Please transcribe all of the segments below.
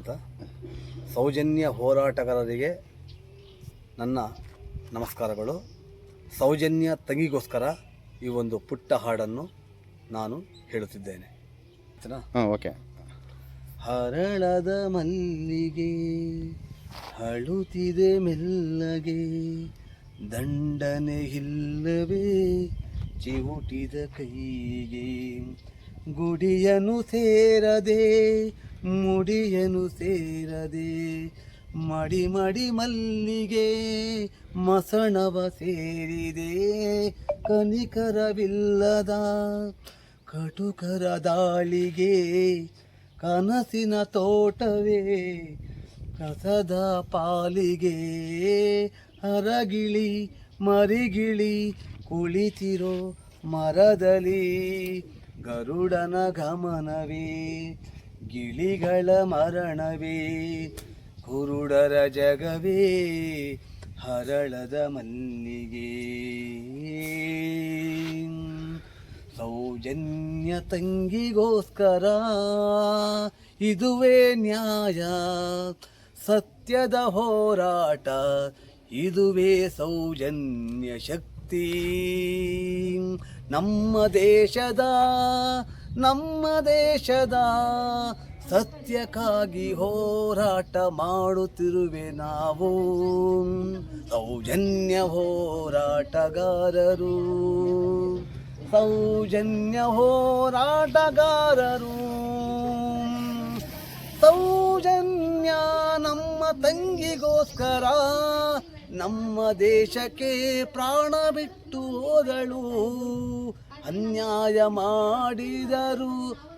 ಅಂತ. ಸೌಜನ್ಯ ಹೋರಾಟಗಾರರಿಗೆ ನನ್ನ ನಮಸ್ಕಾರಗಳು. ಸೌಜನ್ಯ ತಂಗಿಗೋಸ್ಕರ ಈ ಒಂದು ಪುಟ್ಟ ಹಾಡನ್ನು ನಾನು ಹೇಳುತ್ತಿದ್ದೇನೆ. ಓಕೆ. ಹರಳದ ಮಲ್ಲಿಗೆ ಹಳುತ್ತಿದೆ ಮೆಲ್ಲಗೆ, ದಂಡನೆ ಇಲ್ಲವೇ ಚಿವುಟಿದ ಕೈಗೆ, ಗುಡಿಯನು ಸೇರದೆ ಮುಡಿಯನು ಸೇರದೆ, ಮಡಿ ಮಡಿ ಮಲ್ಲಿಗೆ ಮಸಣವ ಸೇರಿದೆ, ಕನಿಕರವಿಲ್ಲದ ಕಟುಕರ ದಾಳಿಗೆ, ಕನಸಿನ ತೋಟವೇ ಕಸದ ಪಾಲಿಗೆ, ಹರಗಿಳಿ ಮರಿಗಿಳಿ ಕುಳಿತಿರೋ ಮರದಲ್ಲಿ, ಗರುಡನ ಗಮನವೇ ಗಿಳಿಗಳ ಮರಣವೇ, ಕುರುಡರ ಜಗವೇ ಹರಳದ ಮಲ್ಲಿಗೆ. ಸೌಜನ್ಯ ತಂಗಿಗೋಸ್ಕರ ಇದುವೇ ನ್ಯಾಯ, ಸತ್ಯದ ಹೋರಾಟ ಇದುವೇ ಸೌಜನ್ಯ ಶಕ್ತಿ. ನಮ್ಮ ದೇಶದ ಸತ್ಯಕ್ಕಾಗಿ ಹೋರಾಟ ಮಾಡುತ್ತಿರುವೆ ನಾವು, ಸೌಜನ್ಯ ಹೋರಾಟಗಾರರು, ಸೌಜನ್ಯ ಹೋರಾಟಗಾರರು. ಸೌಜನ್ಯ ನಮ್ಮ ತಂಗಿಗೋಸ್ಕರ ನಮ್ಮ ದೇಶಕ್ಕೆ ಪ್ರಾಣ ಬಿಟ್ಟು ಹೋದಳು. ಅನ್ಯಾಯ ಮಾಡಿದರು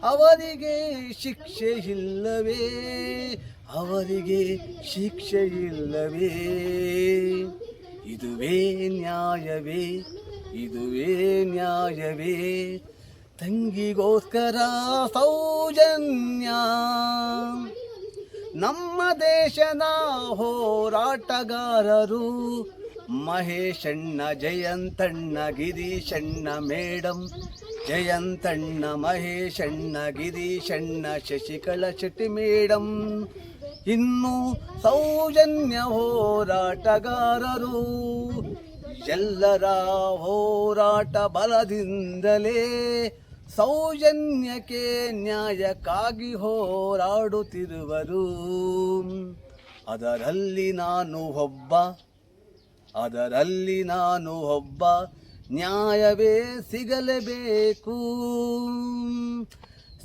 ಅವರಿಗೆ ಶಿಕ್ಷೆ ಇಲ್ಲವೇ, ಅವರಿಗೆ ಶಿಕ್ಷೆ ಇಲ್ಲವೇ, ಇದುವೇ ನ್ಯಾಯವೇ, ಇದುವೇ ನ್ಯಾಯವೇ. ತಂಗಿಗೋಸ್ಕರ ಸೌಜನ್ಯ ನಮ್ಮ ದೇಶದ ಹೋರಾಟಗಾರರು, ಮಹೇಶಣ್ಣ ಜಯಂತಣ್ಣ ಗಿರೀಶಣ್ಣ ಮೇಡಂ, ಜಯಂತಣ್ಣ ಮಹೇಶಣ್ಣ ಗಿರೀಶಣ್ಣ ಶಶಿಕಲಾ ಶೆಟ್ಟಿ ಮೇಡಂ, ಇನ್ನು ಸೌಜನ್ಯ ಹೋರಾಟಗಾರರು. ಎಲ್ಲರ ಹೋರಾಟ ಬಲದಿಂದಲೇ ಸೌಜನ್ಯಕ್ಕೆ ನ್ಯಾಯಕ್ಕಾಗಿ ಹೋರಾಡುತ್ತಿರುವರು. ಅದರಲ್ಲಿ ನಾನು ಒಬ್ಬ, ನ್ಯಾಯವೇ ಸಿಗಲೇಬೇಕು,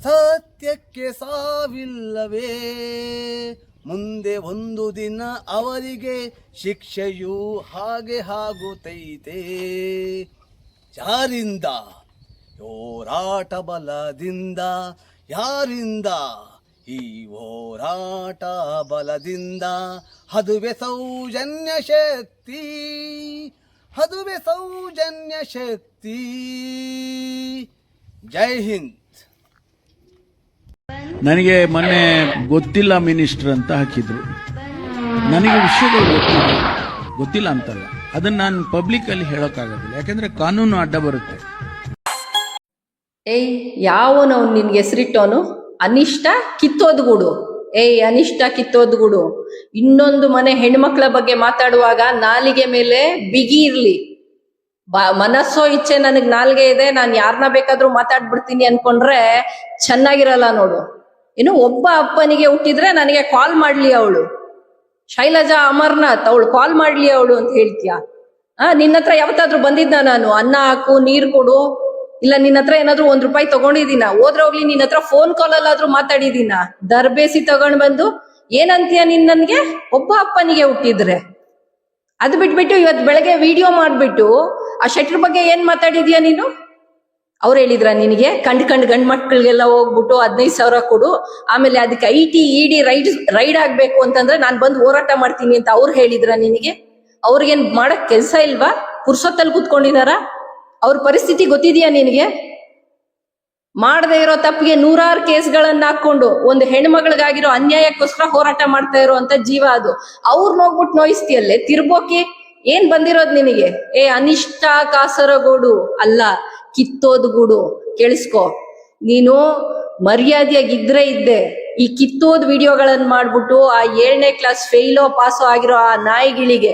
ಸತ್ಯಕ್ಕೆ ಸಾವಿಲ್ಲವೇ, ಮುಂದೆ ಒಂದು ದಿನ ಅವರಿಗೆ ಶಿಕ್ಷೆಯೂ ಹಾಗೆ ಆಗುತ್ತೈತೆ. ಯಾರಿಂದ? ಹೋರಾಟ ಬಲದಿಂದ. ಯಾರಿಂದ? ಈ ಹೋರಾಟ ಬಲದಿಂದ. ಅದುವೇ ಸೌಜನ್ಯ ಶಕ್ತಿ, ಅದುವೇ ಸೌಜನ್ಯ ಶಕ್ತಿ. ಜೈ ಹಿಂದ್. ನನಗೆ ಮೊನ್ನೆ ಗೊತ್ತಿಲ್ಲ ಮಿನಿಸ್ಟರ್ ಅಂತ ಹಾಕಿದ್ರು. ನನಗೆ ವಿಷಯಗಳು ಗೊತ್ತಿಲ್ಲ ಅಂತಲ್ಲ, ಅದನ್ನ ನಾನು ಪಬ್ಲಿಕ್ ಅಲ್ಲಿ ಹೇಳೋಕ್ಕಾಗೋದಿಲ್ಲ, ಯಾಕಂದ್ರೆ ಕಾನೂನು ಅಡ್ಡ ಬರುತ್ತೆ. ಏಯ್ ಯಾವನು ನಿನ್ಗೆ ಹೆಸರಿಟ್ಟವನು? ಅನಿಷ್ಟ ಕಿತ್ತೋದ್ಗೂಡು. ಅನಿಷ್ಟ ಕಿತ್ತೋದ್ಗೂಡು. ಇನ್ನೊಂದು ಮನೆ ಹೆಣ್ಮಕ್ಳ ಬಗ್ಗೆ ಮಾತಾಡುವಾಗ ನಾಲಿಗೆ ಮೇಲೆ ಬಿಗಿ ಇರ್ಲಿ. ಮನಸ್ಸೋ ಇಚ್ಛೆ ನನಗ್ ನಾಲ್ಗೆ ಇದೆ, ನಾನು ಯಾರನ್ನ ಬೇಕಾದ್ರೂ ಮಾತಾಡ್ಬಿಡ್ತೀನಿ ಅನ್ಕೊಂಡ್ರೆ ಚೆನ್ನಾಗಿರಲ್ಲ ನೋಡು. ಇನ್ನು ಒಬ್ಬ ಅಪ್ಪನಿಗೆ ಹುಟ್ಟಿದ್ರೆ ನನಗೆ ಕಾಲ್ ಮಾಡ್ಲಿ ಅವಳು, ಶೈಲಜಾ ಅಮರ್ನಾಥ್, ಅವಳು ಕಾಲ್ ಮಾಡ್ಲಿ ಅವಳು ಅಂತ ಹೇಳ್ತೀಯ? ನಿನ್ನ ಹತ್ರ ಯಾವತ್ತಾದ್ರೂ ಬಂದಿದ್ದ ನಾನು? ಅನ್ನ ಹಾಕು, ನೀರ್ ಕೊಡು, ಇಲ್ಲ ನಿನ್ನ ಹತ್ರ ಏನಾದ್ರು ₹1 ತಗೊಂಡಿದ್ದೀನ? ಹೋದ್ರೆ ಹೋಗ್ಲಿ, ನಿನ್ನ ಹತ್ರ ಫೋನ್ ಕಾಲ್ ಅಲ್ಲಾದ್ರೂ ಮಾತಾಡಿದೀನ? ದರ್ಬೇಸಿ ತಗೊಂಡ್ ಬಂದು ಏನಂತೀಯ ನೀನ್ ನನ್ಗೆ? ಒಬ್ಬ ಅಪ್ಪನಿಗೆ ಹುಟ್ಟಿದ್ರೆ ಅದು ಬಿಟ್ಬಿಟ್ಟು ಇವತ್ ಬೆಳಗ್ಗೆ ವಿಡಿಯೋ ಮಾಡ್ಬಿಟ್ಟು ಆ ಶೆಟ್ರ್ ಬಗ್ಗೆ ಏನ್ ಮಾತಾಡಿದ್ಯಾ ನೀನು? ಅವ್ರು ಹೇಳಿದ್ರ ನಿನಗೆ ಕಂಡ್ ಗಂಡ್ ಮಕ್ಳಿಗೆಲ್ಲ ಹೋಗ್ಬಿಟ್ಟು 15,000 ಕೊಡು, ಆಮೇಲೆ ಅದಕ್ಕೆ IT ED ರೈಡ್ ಆಗ್ಬೇಕು ಅಂತಂದ್ರೆ ನಾನ್ ಬಂದು ಹೋರಾಟ ಮಾಡ್ತೀನಿ ಅಂತ ಅವ್ರು ಹೇಳಿದ್ರ ನಿನಗೆ? ಅವ್ರಿಗೇನ್ ಮಾಡಕ್ ಕೆಲ್ಸ ಇಲ್ವಾ? ಪುರ್ಸೊತ್ತಲ್ಲಿ ಕೂತ್ಕೊಂಡಿದಾರ? ಅವ್ರ ಪರಿಸ್ಥಿತಿ ಗೊತ್ತಿದ್ಯಾ ನಿನಗೆ? ಮಾಡದೇ ಇರೋ ತಪ್ಪಿಗೆ 100 ಕೇಸ್ಗಳನ್ನ ಹಾಕೊಂಡು ಒಂದು ಹೆಣ್ಮಗಳಿಗಾಗಿರೋ ಅನ್ಯಾಯಕ್ಕೋಸ್ಕರ ಹೋರಾಟ ಮಾಡ್ತಾ ಇರುವಂತ ಜೀವ ಅದು. ಅವ್ರನ್ನ ಹೋಗ್ಬಿಟ್ಟು ನೋಯಿಸ್ತೀಯಲ್ಲೇ ತಿರ್ಬೋಕಿ. ಏನ್ ಬಂದಿರೋದ್ ನಿನಗೆ? ಅನಿಷ್ಟ ಕಾಸರಗೋಡು ಅಲ್ಲ, ಕಿತ್ತೋದ್ ಗೂಡು. ಕೇಳಿಸ್ಕೊ, ನೀನು ಮರ್ಯಾದೆಯಾಗಿ ಇದ್ರೆ ಇದ್ದೆ. ಈ ಕಿತ್ತೋದ್ ವಿಡಿಯೋಗಳನ್ನ ಮಾಡ್ಬಿಟ್ಟು ಆ 7ನೇ ಕ್ಲಾಸ್ ಫೇಲೋ ಪಾಸೋ ಆಗಿರೋ ಆ ನಾಯಿಗಳಿಗೆ,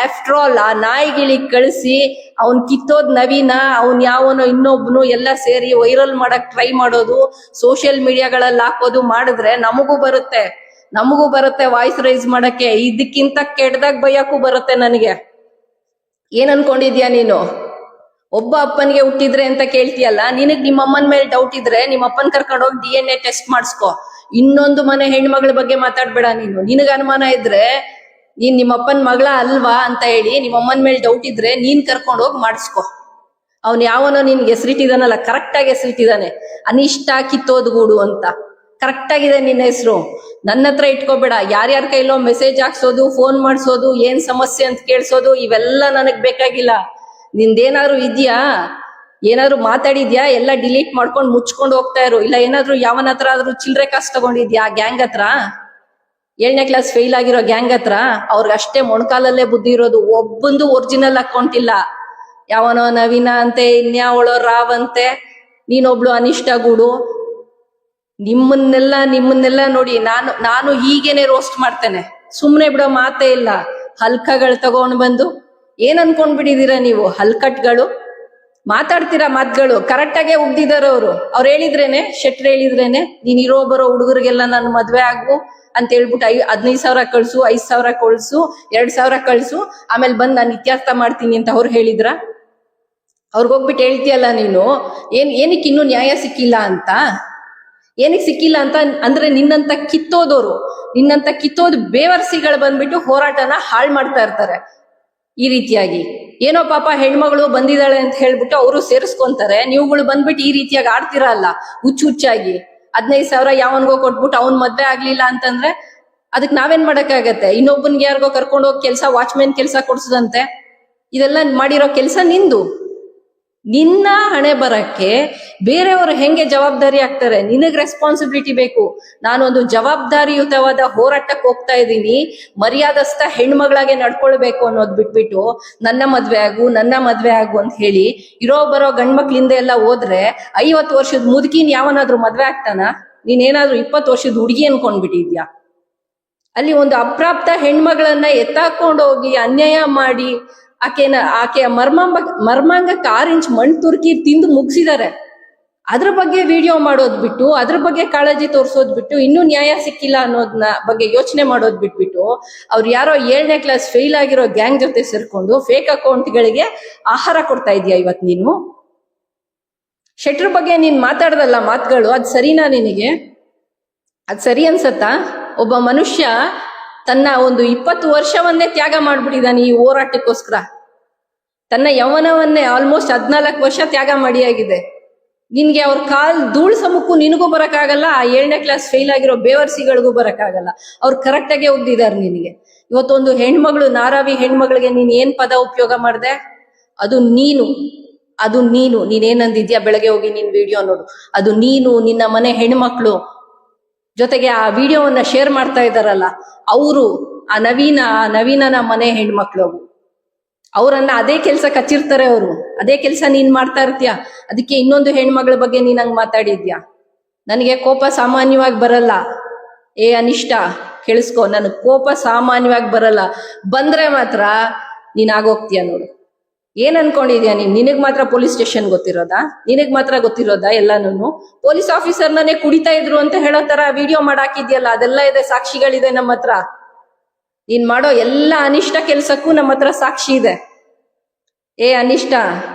ಆಫ್ಟರ್ ಆಲ್ ಆ ನಾಯಿಗಳಿಗೆ ಕಳಿಸಿ ಅವ್ನ್ ಕಿತ್ತೋದ್ ನವೀನ, ಅವ್ನ್ ಯಾವನೋ ಇನ್ನೊಬ್ನು ಎಲ್ಲ ಸೇರಿ ವೈರಲ್ ಮಾಡಕ್ ಟ್ರೈ ಮಾಡೋದು, ಸೋಷಿಯಲ್ ಮೀಡಿಯಾಗಳಲ್ಲಿ ಹಾಕೋದು ಮಾಡಿದ್ರೆ ನಮಗೂ ಬರುತ್ತೆ ವಾಯ್ಸ್ ರೈಸ್ ಮಾಡಕ್ಕೆ. ಇದಕ್ಕಿಂತ ಕೆಟ್ಟದಾಗ ಬೈಯಕ್ಕೂ ಬರುತ್ತೆ ನನಗೆ. ಏನ್ ಅನ್ಕೊಂಡಿದ್ಯಾ ನೀನು? ಒಬ್ಬ ಅಪ್ಪನಿಗೆ ಹುಟ್ಟಿದ್ರೆ ಅಂತ ಕೇಳ್ತೀಯಲ್ಲ, ನಿನಗ್ ನಿಮ್ಮ ಅಮ್ಮನ ಮೇಲೆ ಡೌಟ್ ಇದ್ರೆ ನಿಮ್ಮ ಅಪ್ಪನ್ ಕರ್ಕೊಂಡು ಹೋಗಿ DNA ಟೆಸ್ಟ್ ಮಾಡಿಸ್ಕೊ. ಇನ್ನೊಂದು ಮನೆ ಹೆಣ್ಮಗಳ ಬಗ್ಗೆ ಮಾತಾಡ್ಬೇಡ ನೀನು. ನಿನಗ ಅನುಮಾನ ಇದ್ರೆ ನೀನ್ ನಿಮ್ಮ ಅಪ್ಪನ ಮಗಳ ಅಲ್ವಾ ಅಂತ ಹೇಳಿ ನಿಮ್ಮ ಅಮ್ಮನ ಮೇಲೆ ಡೌಟ್ ಇದ್ರೆ ನೀನ್ ಕರ್ಕೊಂಡು ಹೋಗಿ ಮಾಡಿಸ್ಕೊ. ಅವ್ನ್ ಯಾವನೋ ನಿನ್ಗೆ ಹೆಸರಿಟ್ಟಿದಾನಲ್ಲ, ಕರೆಕ್ಟ್ ಆಗಿ ಹೆಸರಿಟ್ಟಿದ್ದಾನೆ, ಅನಿಷ್ಟ ಕಿತ್ತೋದ್ಗೂಡು ಅಂತ. ಕರೆಕ್ಟ್ ಆಗಿದೆ ನಿನ್ನ ಹೆಸರು. ನನ್ನ ಹತ್ರ ಇಟ್ಕೋಬೇಡ. ಯಾರ್ಯಾರ ಕೈಲೋ ಮೆಸೇಜ್ ಹಾಕ್ಸೋದು, ಫೋನ್ ಮಾಡ್ಸೋದು, ಏನ್ ಸಮಸ್ಯೆ ಅಂತ ಕೇಳ್ಸೋದು, ಇವೆಲ್ಲ ನನಗ್ ಬೇಕಾಗಿಲ್ಲ. ನಿಂದೇನಾದ್ರು ಇದ್ಯಾ, ಏನಾದ್ರು ಮಾತಾಡಿದ್ಯಾ, ಎಲ್ಲ ಡಿಲೀಟ್ ಮಾಡ್ಕೊಂಡು ಮುಚ್ಕೊಂಡು ಹೋಗ್ತಾ ಇರು. ಇಲ್ಲ ಏನಾದ್ರು ಯಾವನ ಹತ್ರ ಆದ್ರೂ ಚಿಲ್ಲರೆ ಕಾಸು ತಗೊಂಡಿದ್ಯಾ ಗ್ಯಾಂಗ್ ಹತ್ರ, 7ನೇ ಕ್ಲಾಸ್ ಫೇಲ್ ಆಗಿರೋ ಗ್ಯಾಂಗ್ ಹತ್ರ? ಅವ್ರಿಗಷ್ಟೇ ಮೊಣಕಾಲಲ್ಲೇ ಬುದ್ಧಿ ಇರೋದು. ಒಬ್ಬಂದು ಒರಿಜಿನಲ್ ಅಕೌಂಟ್ ಇಲ್ಲ. ಯಾವನೋ ನವೀನ ಅಂತೆ, ಇನ್ಯಾವಳೋ ರಾವ್ ಅಂತೆ, ನೀನೊಬ್ಳು ಅನಿಷ್ಟ ಗೂಡು. ನಿಮ್ಮನ್ನೆಲ್ಲ ನೋಡಿ ನಾನು ಹೀಗೇನೆ ರೋಸ್ಟ್ ಮಾಡ್ತೇನೆ. ಸುಮ್ನೆ ಬಿಡೋ ಮಾತೇ ಇಲ್ಲ. ಹಲ್ಕಗಳು ತಗೊಂಡ್ ಬಂದು ಏನ್ ಅನ್ಕೊಂಡ್ಬಿಟ್ಟಿದೀರಾ ನೀವು? ಹಲ್ಕಟ್ಗಳು ಮಾತಾಡ್ತೀರಾ ಮಾತುಗಳು. ಕರೆಕ್ಟ್ ಆಗೇ ಉಗ್ದಿದಾರ ಅವ್ರು ಹೇಳಿದ್ರೇನೆ, ಶೆಟ್ರ್ ಹೇಳಿದ್ರೇನೆ, ನೀನ್ ಇರೋ ಬರೋ ಹುಡುಗರಿಗೆಲ್ಲ ನಾನು ಮದ್ವೆ ಆಗು ಅಂತ ಹೇಳ್ಬಿಟ್ಟು 15,000 ಕಳ್ಸು, 5,000 ಕಳ್ಸು, 2,000 ಕಳ್ಸು, ಆಮೇಲೆ ಬಂದ್ ನಾನು ಇತ್ಯರ್ಥ ಮಾಡ್ತೀನಿ ಅಂತ ಅವ್ರು ಹೇಳಿದ್ರ? ಅವ್ರಿಗೋಗ್ಬಿಟ್ಟು ಹೇಳ್ತೀಯಲ್ಲ ನೀನು, ಏನಕ್ಕೆ ಇನ್ನೂ ನ್ಯಾಯ ಸಿಕ್ಕಿಲ್ಲ ಅಂತ. ಏನಕ್ಕೆ ಸಿಕ್ಕಿಲ್ಲ ಅಂತ ಅಂದ್ರೆ ನಿನ್ನಂತ ಕಿತ್ತೋದು ಬೇವರ್ಸಿಗಳು ಬಂದ್ಬಿಟ್ಟು ಹೋರಾಟನ ಹಾಳು ಮಾಡ್ತಾ ಇರ್ತಾರೆ ಈ ರೀತಿಯಾಗಿ. ಏನೋ ಪಾಪ ಹೆಣ್ಮಗಳು ಬಂದಿದ್ದಾಳೆ ಅಂತ ಹೇಳ್ಬಿಟ್ಟು ಅವರು ಸೇರಿಸ್ಕೊಂತಾರೆ. ನೀವುಗಳು ಬಂದ್ಬಿಟ್ಟು ಈ ರೀತಿಯಾಗಿ ಆಡ್ತಿರಲ್ಲ ಹುಚ್ಚಾಗಿ. 15,000 ಯಾವನ್ಗೋ ಕೊಟ್ಬಿಟ್ಟು ಅವ್ನ್ ಮದ್ವೆ ಆಗ್ಲಿಲ್ಲ ಅಂತಂದ್ರೆ ಅದಕ್ಕೆ ನಾವೇನ್ ಮಾಡಕ್ಕಾಗತ್ತೆ? ಇನ್ನೊಬ್ಬನ್ಗೆ ಯಾರಿಗೋ ಕರ್ಕೊಂಡೋಗಿ ವಾಚ್ಮೆನ್ ಕೆಲ್ಸ ಕೊಡ್ಸದಂತೆ. ಇದೆಲ್ಲ ಮಾಡಿರೋ ಕೆಲ್ಸ ನಿನ್ನ ಹಣೆ ಬರಕ್ಕೆ ಬೇರೆಯವರು ಹೆಂಗೆ ಜವಾಬ್ದಾರಿ ಆಗ್ತಾರೆ? ನಿನಗ್ ರೆಸ್ಪಾನ್ಸಿಬಿಲಿಟಿ ಬೇಕು. ನಾನೊಂದು ಜವಾಬ್ದಾರಿಯುತವಾದ ಹೋರಾಟಕ್ಕೆ ಹೋಗ್ತಾ ಇದ್ದೀನಿ, ಮರ್ಯಾದಸ್ಥ ಹೆಣ್ಮಗಳಾಗೆ ನಡ್ಕೊಳ್ಬೇಕು ಅನ್ನೋದು ಬಿಟ್ಬಿಟ್ಟು ನನ್ನ ಮದ್ವೆ ಆಗು ಅಂತ ಹೇಳಿ ಇರೋ ಬರೋ ಗಂಡ್ಮಕ್ಳಿಂದ ಎಲ್ಲ ಹೋದ್ರೆ 50 ವರ್ಷದ ಮುದುಕಿನ್ ಯಾವನಾದ್ರೂ ಮದ್ವೆ ಆಗ್ತಾನ? ನೀನೇನಾದ್ರೂ 20 ವರ್ಷದ ಹುಡುಗಿ ಅನ್ಕೊಂಡ್ಬಿಟ್ಟಿದ್ಯಾ? ಅಲ್ಲಿ ಒಂದು ಅಪ್ರಾಪ್ತ ಹೆಣ್ಮಗಳನ್ನ ಎತ್ತಾಕೊಂಡೋಗಿ ಅನ್ಯಾಯ ಮಾಡಿ ಆಕೆಯ ಮರ್ಮಾಂಗಕ್ಕೆ 6 ಇಂಚ್ ಮಣ್ಣು ತುರ್ಕಿ ತಿಂದು ಮುಗಿಸಿದ್ದಾರೆ. ಅದ್ರ ಬಗ್ಗೆ ವಿಡಿಯೋ ಮಾಡೋದ್ ಬಿಟ್ಟು, ಅದ್ರ ಬಗ್ಗೆ ಕಾಳಜಿ ತೋರಿಸೋದ್ ಬಿಟ್ಟು, ಇನ್ನೂ ನ್ಯಾಯ ಸಿಕ್ಕಿಲ್ಲ ಅನ್ನೋದನ್ನ ಬಗ್ಗೆ ಯೋಚನೆ ಮಾಡೋದ್ ಬಿಟ್ಬಿಟ್ಟು ಅವ್ರು ಯಾರೋ 7ನೇ ಕ್ಲಾಸ್ ಫೇಲ್ ಆಗಿರೋ ಗ್ಯಾಂಗ್ ಜೊತೆ ಸೇರ್ಕೊಂಡು ಫೇಕ್ ಅಕೌಂಟ್ಗಳಿಗೆ ಆಹಾರ ಕೊಡ್ತಾ ಇದೀಯ ಇವತ್ ನೀನು. ಶೆಟ್ರ್ ಬಗ್ಗೆ ನೀನ್ ಮಾತಾಡ್ದಲ್ಲ ಮಾತುಗಳು, ಅದ್ ಸರಿನಾ ನಿನಗೆ? ಅದ್ ಸರಿ ಅನ್ಸತ್ತಾ? ಒಬ್ಬ ಮನುಷ್ಯ ತನ್ನ ಒಂದು 20 ವರ್ಷವನ್ನೇ ತ್ಯಾಗ ಮಾಡ್ಬಿಟ್ಟಿದ್ದಾನೆ ಈ ಹೋರಾಟಕ್ಕೋಸ್ಕರ. ತನ್ನ ಯೌವನವನ್ನೇ ಆಲ್ಮೋಸ್ಟ್ 14 ವರ್ಷ ತ್ಯಾಗ ಮಾಡಿಯಾಗಿದೆ. ನಿನ್ಗೆ ಅವ್ರ ಧೂಳ್ ಸಮಕ್ಕೂ ನಿನಗೂ ಬರಕ್ಕಾಗಲ್ಲ, ಆ 7ನೇ ಕ್ಲಾಸ್ ಫೇಲ್ ಆಗಿರೋ ಬೇವರ್ಸಿಗಳಿಗೂ ಬರಕ್ಕಾಗಲ್ಲ. ಅವ್ರು ಕರೆಕ್ಟ್ ಆಗೇ ಹೋಗ್ದಿದ್ದಾರೆ ನಿನಗೆ. ಇವತ್ತೊಂದು ಹೆಣ್ಮಗಳು, ನಾರಾವಿ ಹೆಣ್ಮಗಳಿಗೆ ನೀನ್ ಏನ್ ಪದ ಉಪಯೋಗ ಮಾಡ್ದೆ? ಅದು ನೀನೇನಂದಿದ್ಯಾ? ಬೆಳಗ್ಗೆ ಹೋಗಿ ನಿನ್ ವಿಡಿಯೋ ನೋಡು. ಅದು ನೀನು, ನಿನ್ನ ಮನೆ ಹೆಣ್ಮಕ್ಳು ಜೊತೆಗೆ ಆ ವಿಡಿಯೋವನ್ನ ಶೇರ್ ಮಾಡ್ತಾ ಇದ್ದಾರಲ್ಲ ಅವರು, ಆ ನವೀನನ ಮನೆ ಹೆಣ್ಮಕ್ಳು, ಅವರನ್ನ ಅದೇ ಕೆಲ್ಸ ಕಚ್ಚಿರ್ತಾರೆ. ಅವರು ಅದೇ ಕೆಲ್ಸ ನೀನ್ ಮಾಡ್ತಾ ಇರ್ತೀಯ. ಅದಕ್ಕೆ ಇನ್ನೊಂದು ಹೆಣ್ಮಗಳ ಬಗ್ಗೆ ನೀನ್ ಹಂಗ್ ಮಾತಾಡಿದ್ಯಾ. ನನಗೆ ಕೋಪ ಸಾಮಾನ್ಯವಾಗಿ ಬರಲ್ಲ. ಅನಿಷ್ಟ ಕೇಳಿಸ್ಕೊ, ನನಗ್ ಕೋಪ ಸಾಮಾನ್ಯವಾಗಿ ಬರಲ್ಲ. ಬಂದ್ರೆ ಮಾತ್ರ ನೀನ್ ಆಗೋಗ್ತೀಯ ನೋಡು. ಏನ್ ಅನ್ಕೊಂಡಿದ್ಯಾ ನಿನಗ್ ಮಾತ್ರ ಪೊಲೀಸ್ ಸ್ಟೇಷನ್ ಗೊತ್ತಿರೋದಾ ಎಲ್ಲಾನು? ಪೊಲೀಸ್ ಆಫೀಸರ್ನೇ ಕುಡಿತಾ ಇದ್ರು ಅಂತ ಹೇಳೋ ತರ ವಿಡಿಯೋ ಮಾಡಾಕಿದ್ಯಲ್ಲ, ಅದೆಲ್ಲ ಇದೆ, ಸಾಕ್ಷಿಗಳಿದೆ ನಮ್ಮ ಹತ್ರ. ನೀನ್ ಮಾಡೋ ಎಲ್ಲ ಅನಿಷ್ಟ ಕೆಲ್ಸಕ್ಕೂ ನಮ್ಮ ಹತ್ರ ಸಾಕ್ಷಿ ಇದೆ. ಅನಿಷ್ಟ,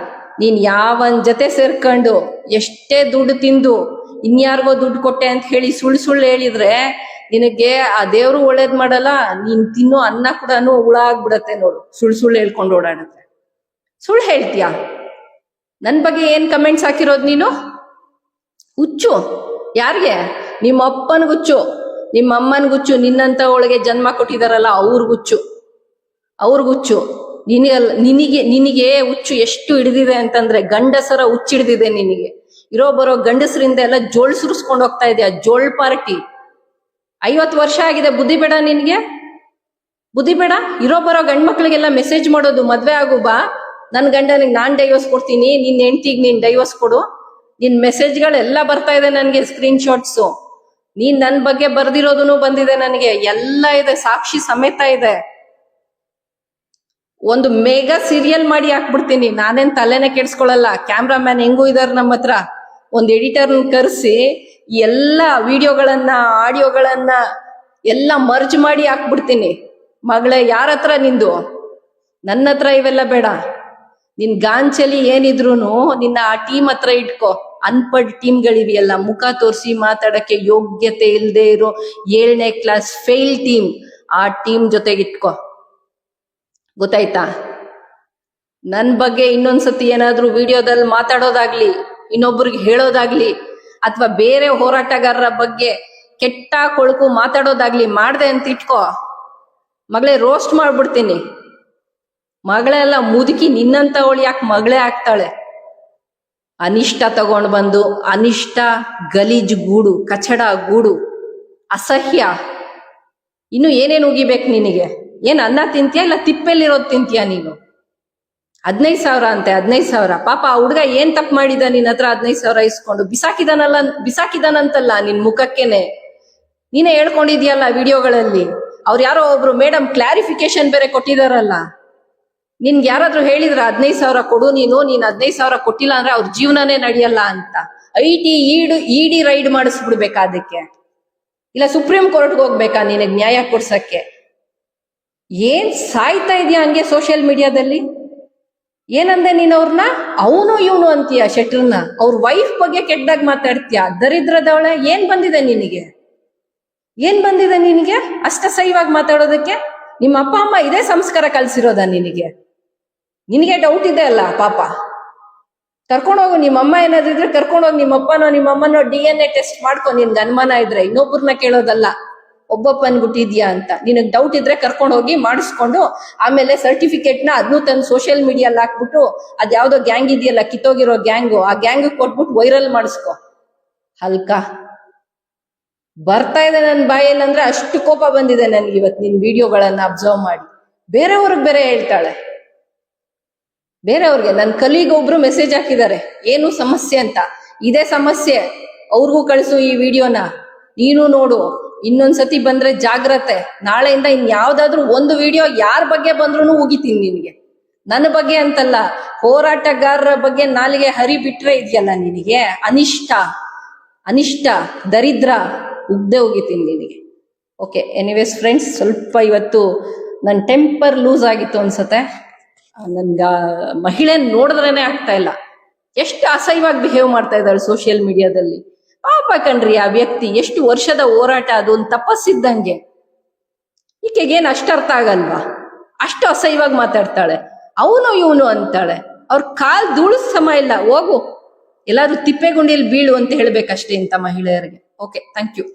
ನೀನ್ ಯಾವನ್ ಜೊತೆ ಸೇರ್ಕೊಂಡು ಎಷ್ಟೇ ದುಡ್ಡು ತಿಂದು ಇನ್ಯಾರಿಗೋ ದುಡ್ಡು ಕೊಟ್ಟೆ ಅಂತ ಹೇಳಿ ಸುಳ್ಳು ಹೇಳಿದ್ರೆ ನಿನಗೆ ಆ ದೇವ್ರು ಒಳ್ಳೇದ್ ಮಾಡಲ್ಲ. ನೀನ್ ತಿನ್ನೋ ಅನ್ನ ಕೂಡ ಹುಳ ಆಗ್ಬಿಡತ್ತೆ ನೋಡು. ಸುಳ್ಳು ಹೇಳ್ಕೊಂಡು ಓಡಾಡುತ್ತೆ. ಸುಳ್ಳು ಹೇಳ್ತೀಯ. ನನ್ ಬಗ್ಗೆ ಏನ್ ಕಮೆಂಟ್ಸ್ ಹಾಕಿರೋದು ನೀನು? ಹುಚ್ಚು. ಯಾರಿಗೆ? ನಿಮ್ಮ ಅಪ್ಪನ್ಗುಚ್ಚು, ನಿಮ್ಮ ಅಮ್ಮನ್ಗುಚ್ಚು, ನಿನ್ನಂತ ಒಳಗೆ ಜನ್ಮ ಕೊಟ್ಟಿದಾರಲ್ಲ ಅವ್ರಿಗುಚ್ಚು. ನಿನಗೆ ಹುಚ್ಚು ಎಷ್ಟು ಹಿಡಿದಿದೆ ಅಂತಂದ್ರೆ, ಗಂಡಸರ ಹುಚ್ಚು ಹಿಡಿದಿದೆ ನಿನಗೆ. ಇರೋ ಬರೋ ಗಂಡಸರಿಂದ ಎಲ್ಲ ಜೋಳ್ ಸುರಿಸ್ಕೊಂಡು ಹೋಗ್ತಾ ಇದೆಯಾ, ಜೋಳ್ ಪಾರ್ಟಿ. 50 ವರ್ಷ ಆಗಿದೆ. ಬುದ್ಧಿ ಬೇಡ ನಿನ್ಗೆ? ಬುದ್ಧಿ ಬೇಡ? ಇರೋ ಬರೋ ಗಂಡ್ಮಕ್ಳಿಗೆಲ್ಲ ಮೆಸೇಜ್ ಮಾಡೋದು, ಮದ್ವೆ ಆಗು ಬಾ, ನನ್ ಗಂಡನಿಗೆ ನಾನ್ ಡೈವರ್ಸ್ ಕೊಡ್ತೀನಿ, ನಿನ್ ಹೆಂಡ್ತಿಗ್ ನೀನ್ ಡೈವರ್ಸ್ ಕೊಡು. ನಿನ್ ಮೆಸೇಜ್ಗಳೆಲ್ಲ ಬರ್ತಾ ಇದೆ ನನ್ಗೆ, ಸ್ಕ್ರೀನ್ ಶಾಟ್ಸು. ನೀನ್ ನನ್ ಬಗ್ಗೆ ಬರ್ದಿರೋದನ್ನು ಬಂದಿದೆ ನನಗೆ, ಎಲ್ಲ ಇದೆ, ಸಾಕ್ಷಿ ಸಮೇತ ಇದೆ. ಒಂದು ಮೇಗಾ ಸೀರಿಯಲ್ ಮಾಡಿ ಹಾಕ್ಬಿಡ್ತೀನಿ. ನಾನೇನ್ ತಲೆನೇ ಕೆಡ್ಸ್ಕೊಳಲ್ಲ. ಕ್ಯಾಮ್ರಾಮ್ಯಾನ್ ಹೆಂಗೂ ಇದಾರೆ ನಮ್ಮ ಹತ್ರ. ಒಂದ್ ಎಡಿಟರ್ ಕರೆಸಿ ಎಲ್ಲ ವಿಡಿಯೋಗಳನ್ನ, ಆಡಿಯೋಗಳನ್ನ ಎಲ್ಲ ಮರ್ಜ್ ಮಾಡಿ ಹಾಕ್ಬಿಡ್ತೀನಿ. ಮಗಳೇ, ಯಾರ ಹತ್ರ ನಿಂದು? ನನ್ನ ಹತ್ರ ಇವೆಲ್ಲ ಬೇಡ. ನಿನ್ ಗಾಂಚಲಿ ಏನಿದ್ರೂನು ನಿನ್ನ ಆ ಟೀಮ್ ಹತ್ರ ಇಟ್ಕೋ. ಅನ್ಪಡ್ ಟೀಮ್ಗಳಿವೆಯಲ್ಲ, ಮುಖ ತೋರಿಸಿ ಮಾತಾಡಕ್ಕೆ ಯೋಗ್ಯತೆ ಇಲ್ಲದೆ ಇರೋ 7ನೇ ಕ್ಲಾಸ್ ಫೇಲ್ ಟೀಮ್, ಆ ಟೀಮ್ ಜೊತೆಗೆ ಇಟ್ಕೋ. ಗೊತ್ತಾಯ್ತಾ? ನನ್ ಬಗ್ಗೆ ಇನ್ನೊಂದ್ಸತಿ ಏನಾದ್ರೂ ವಿಡಿಯೋದಲ್ಲಿ ಮಾತಾಡೋದಾಗ್ಲಿ, ಇನ್ನೊಬ್ರಿಗೆ ಹೇಳೋದಾಗ್ಲಿ, ಅಥವಾ ಬೇರೆ ಹೋರಾಟಗಾರರ ಬಗ್ಗೆ ಕೆಟ್ಟ ಕೊಳಕು ಮಾತಾಡೋದಾಗ್ಲಿ ಮಾಡ್ದೆ ಅಂತ ಇಟ್ಕೋ, ಮಗಳೇ ರೋಸ್ಟ್ ಮಾಡ್ಬಿಡ್ತೀನಿ. ಮಗಳೆಲ್ಲ ಮುದುಕಿ ನಿನ್ನಂತವಳು ಯಾಕೆ ಮಗಳೇ ಆಗ್ತಾಳೆ? ಅನಿಷ್ಟ ತಗೊಂಡು ಬಂದು, ಅನಿಷ್ಟ ಗಲೀಜ್ ಗೂಡು, ಕಚಡ ಗೂಡು, ಅಸಹ್ಯ. ಇನ್ನು ಏನೇನು ಉಗಿಬೇಕು ನಿನಗೆ? ಏನ್ ಅನ್ನ ತಿಂತೀಯ ಇಲ್ಲ ತಿಪ್ಪೆಲ್ಲಿರೋದು ತಿಂತೀಯ ನೀನು? 15,000 ಅಂತೆ, 15,000. ಪಾಪ ಆ ಹುಡ್ಗ ಏನ್ ತಪ್ಪು ಮಾಡಿದ ನಿನ್ನ ಹತ್ರ 15,000 ಇಸ್ಕೊಂಡು? ಬಿಸಾಕಿದಾನಂತಲ್ಲ ನಿನ್ ಮುಖಕ್ಕೇನೆ. ನೀನೇ ಹೇಳ್ಕೊಂಡಿದ್ಯಲ್ಲ ವಿಡಿಯೋಗಳಲ್ಲಿ. ಅವ್ರು ಯಾರೋ ಒಬ್ರು ಮೇಡಮ್ ಕ್ಲಾರಿಫಿಕೇಶನ್ ಬೇರೆ ಕೊಟ್ಟಿದಾರಲ್ಲ. ನಿನ್ಗೆ ಯಾರಾದ್ರೂ ಹೇಳಿದ್ರ 15,000 ಕೊಡು, ನೀನು 15,000 ಕೊಟ್ಟಿಲ್ಲ ಅಂದ್ರೆ ಅವ್ರ ಜೀವನನೇ ನಡೆಯಲ್ಲ ಅಂತ? ಇಡಿ ರೈಡ್ ಮಾಡಿಸ್ಬಿಡ್ಬೇಕಾ ಅದಕ್ಕೆ? ಇಲ್ಲ ಸುಪ್ರೀಂ ಕೋರ್ಟ್ಗೆ ಹೋಗ್ಬೇಕಾ ನಿನಗ್ ನ್ಯಾಯ ಕೊಡ್ಸಕ್ಕೆ? ಏನ್ ಸಾಯ್ತಾ ಇದೆಯಾ ಹಂಗೆ ಸೋಷಿಯಲ್ ಮೀಡಿಯಾದಲ್ಲಿ? ಏನಂದೆ ನೀನ್ ಅವ್ರನ್ನ? ಅವನು ಇವನು ಅಂತೀಯ, ಶೆಟ್ರನ್ನ. ಅವ್ರ ವೈಫ್ ಬಗ್ಗೆ ಕೆಟ್ಟದಾಗ ಮಾತಾಡ್ತೀಯ. ದರಿದ್ರದವಳೆ, ಏನ್ ಬಂದಿದೆ ನಿನಗೆ? ಏನ್ ಬಂದಿದೆ ನಿನಗೆ ಅಷ್ಟಸಹ್ಯವಾಗಿ ಮಾತಾಡೋದಕ್ಕೆ? ನಿಮ್ಮ ಅಪ್ಪ ಅಮ್ಮ ಇದೇ ಸಂಸ್ಕಾರ ಕಲ್ಸಿರೋದ ನಿನಗೆ? ನಿನಗೆ ಡೌಟ್ ಇದೆ ಅಲ್ಲ ಪಾಪ. ಕರ್ಕೊಂಡೋಗು, ನಿಮ್ಮಮ್ಮ ಏನಾದ್ರು ಇದ್ರೆ ಕರ್ಕೊಂಡೋಗಿ ನಿಮ್ಮಪ್ಪನೋ ನಿಮ್ಮಮ್ಮನೋ DNA ಟೆಸ್ಟ್ ಮಾಡ್ಕೊ. ನಿನ್ಗೆ ಅನುಮಾನ ಇದ್ರೆ, ಇನ್ನೊಬ್ಬರನ್ನ ಕೇಳೋದಲ್ಲ ಒಬ್ಬಪ್ಪನ್ಗುಟ್ಟಿದ್ಯಾ ಅಂತ. ನಿನಗ್ ಡೌಟ್ ಇದ್ರೆ ಕರ್ಕೊಂಡು ಹೋಗಿ ಮಾಡಿಸ್ಕೊಂಡು, ಆಮೇಲೆ ಸರ್ಟಿಫಿಕೇಟ್ನ ಅದನ್ನು ತಂದು ಸೋಷಿಯಲ್ ಮೀಡಿಯಲ್ಲಿ ಹಾಕ್ಬಿಟ್ಟು, ಅದ್ಯಾವ್ದೋ ಗ್ಯಾಂಗ್ ಇದೆಯಲ್ಲ, ಕಿತ್ತೋಗಿರೋ ಗ್ಯಾಂಗು, ಆ ಗ್ಯಾಂಗ್ ಕೊಟ್ಬಿಟ್ಟು ವೈರಲ್ ಮಾಡಿಸ್ಕೊ. ಹಲ್ಕ ಬರ್ತಾ ಇದೆ ನನ್ನ ಬಾಯಲ್ಲಿ ಅಂದ್ರೆ ಅಷ್ಟು ಕೋಪ ಬಂದಿದೆ ನನ್ಗೆ ಇವತ್ತು ನಿನ್ ವಿಡಿಯೋಗಳನ್ನ ಅಬ್ಸರ್ವ್ ಮಾಡಿ. ಬೇರೆಯವ್ರಿಗೆ ಬೇರೆ ಹೇಳ್ತಾಳೆ. ಬೇರೆಯವ್ರಿಗೆ, ನನ್ನ ಕಲೀಗ್ ಒಬ್ರು ಮೆಸೇಜ್ ಹಾಕಿದ್ದಾರೆ, ಏನು ಸಮಸ್ಯೆ ಅಂತ. ಇದೇ ಸಮಸ್ಯೆ, ಅವ್ರಿಗೂ ಕಳಿಸು ಈ ವಿಡಿಯೋನ, ನೀನು ನೋಡು. ಇನ್ನೊಂದ್ಸತಿ ಬಂದ್ರೆ ಜಾಗ್ರತೆ. ನಾಳೆಯಿಂದ ಇನ್ಯಾವ್ದಾದ್ರು ಒಂದು ವಿಡಿಯೋ ಯಾರ ಬಗ್ಗೆ ಬಂದ್ರು ಉಗಿತೀನಿ ನಿನಗೆ. ನನ್ನ ಬಗ್ಗೆ ಅಂತಲ್ಲ, ಹೋರಾಟಗಾರರ ಬಗ್ಗೆ ನಾಲಿಗೆ ಹರಿ ಬಿಟ್ರೆ ಇದೆಯಲ್ಲ ನಿನಗೆ, ಅನಿಷ್ಟ ದರಿದ್ರ ಉಗ್ದೆ ಹೋಗಿತೀನಿ ನಿನಗೆ. ಓಕೆ, ಎನಿವೇಸ್ ಫ್ರೆಂಡ್ಸ್, ಸ್ವಲ್ಪ ಇವತ್ತು ನನ್ನ ಟೆಂಪರ್ ಲೂಸ್ ಆಗಿತ್ತು ಅನ್ಸತ್ತೆ. ನನ್ಗ ಮಹಿಳೆ ನೋಡಿದ್ರೇನೆ ಆಗ್ತಾ ಇಲ್ಲ. ಎಷ್ಟು ಅಸಹ್ಯವಾಗಿ ಬಿಹೇವ್ ಮಾಡ್ತಾ ಇದ್ದಾಳೆ ಸೋಷಿಯಲ್ ಮೀಡಿಯಾದಲ್ಲಿ. ಪಾಪ ಕಣ್ರಿ ಆ ವ್ಯಕ್ತಿ, ಎಷ್ಟು ವರ್ಷದ ಹೋರಾಟ, ಅದು ಒಂದು ತಪಸ್ಸಿದ್ದಂಗೆ. ಈಕೆಗೇನು ಅಷ್ಟು ಅರ್ಥ ಆಗಲ್ವಾ? ಅಷ್ಟು ಅಸಹ್ಯವಾಗಿ ಮಾತಾಡ್ತಾಳೆ. ಅವನು ಇವನು ಅಂತಾಳೆ. ಅವ್ರ ಕಾಲ್ ಧೂಳು ಸಮ ಇಲ್ಲ. ಹೋಗು, ಎಲ್ಲಾದ್ರೂ ತಿಪ್ಪೆಗುಂಡಿಯಲ್ಲಿ ಬೀಳು ಅಂತ ಹೇಳ್ಬೇಕಷ್ಟೇ ಇಂಥ ಮಹಿಳೆಯರಿಗೆ. Okay, thank you.